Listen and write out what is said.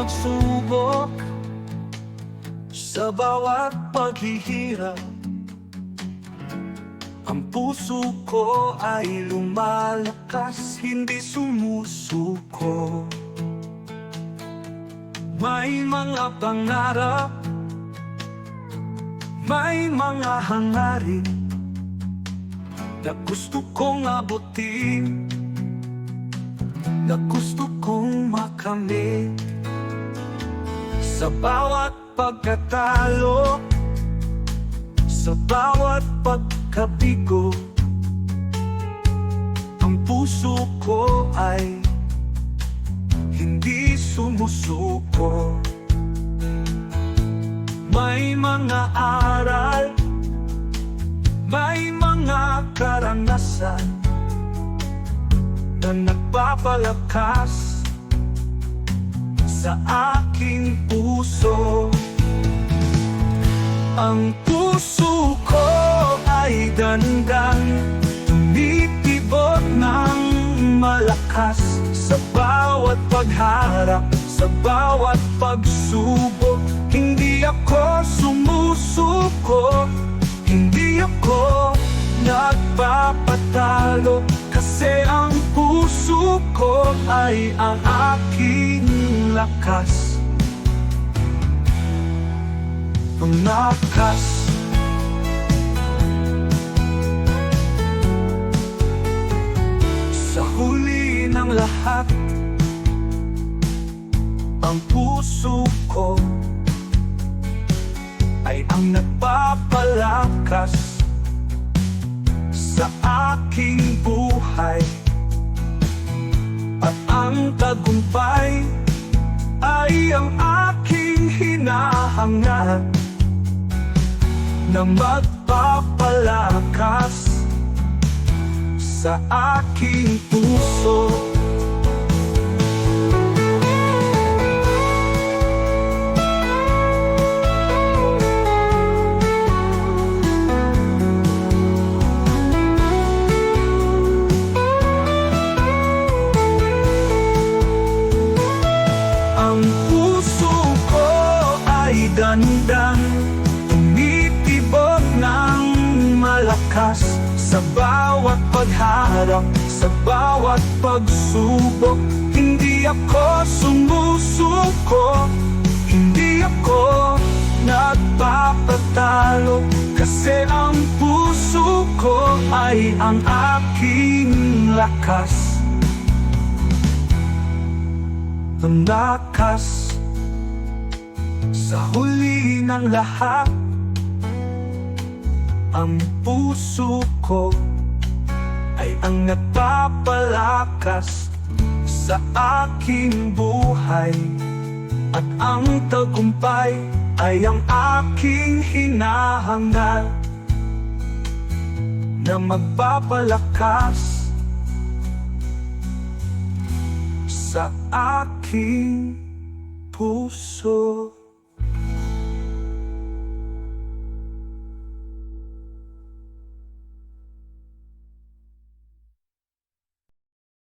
pagsubok, sa bawat paghihirap, ang puso ko ay lumalakas, hindi sumusuko. May mga pangarap, may mga hangarin na gusto kong abutin, na gusto kong makamit. Sa bawat pagkatalo, sa bawat pagkabigo, ang puso ko ay hindi sumusuko. May mga aral, may mga karanasan na nagpapalakas sa aking puso. Ang puso ko ay dandan, tumitibok ng malakas sa bawat pagharap, sa bawat pagsubok. Hindi ako sumusuko, hindi ako nagpapatalo, kasi ang puso ko ay ang aking lakas. Ang lakas. Sa huli ng lahat, ang puso ko ay ang nagpapalakas sa aking buhay. At ang tagumpay ay ang aking hinahangad, na magpapalakas sa aking puso. Ang puso ko ay dandan, tumitibok ng malakas sa bawat pagharap, sa bawat pagsubok. Hindi ako sumusuko, hindi ako nagpapatalo, kasi ang puso ko ay ang aking lakas. Ang lakas. Sa huli ng lahat, ang puso ko ay ang nagpapalakas sa aking buhay. At ang tagumpay ay ang aking hinahangad, na magpapalakas sa aking puso.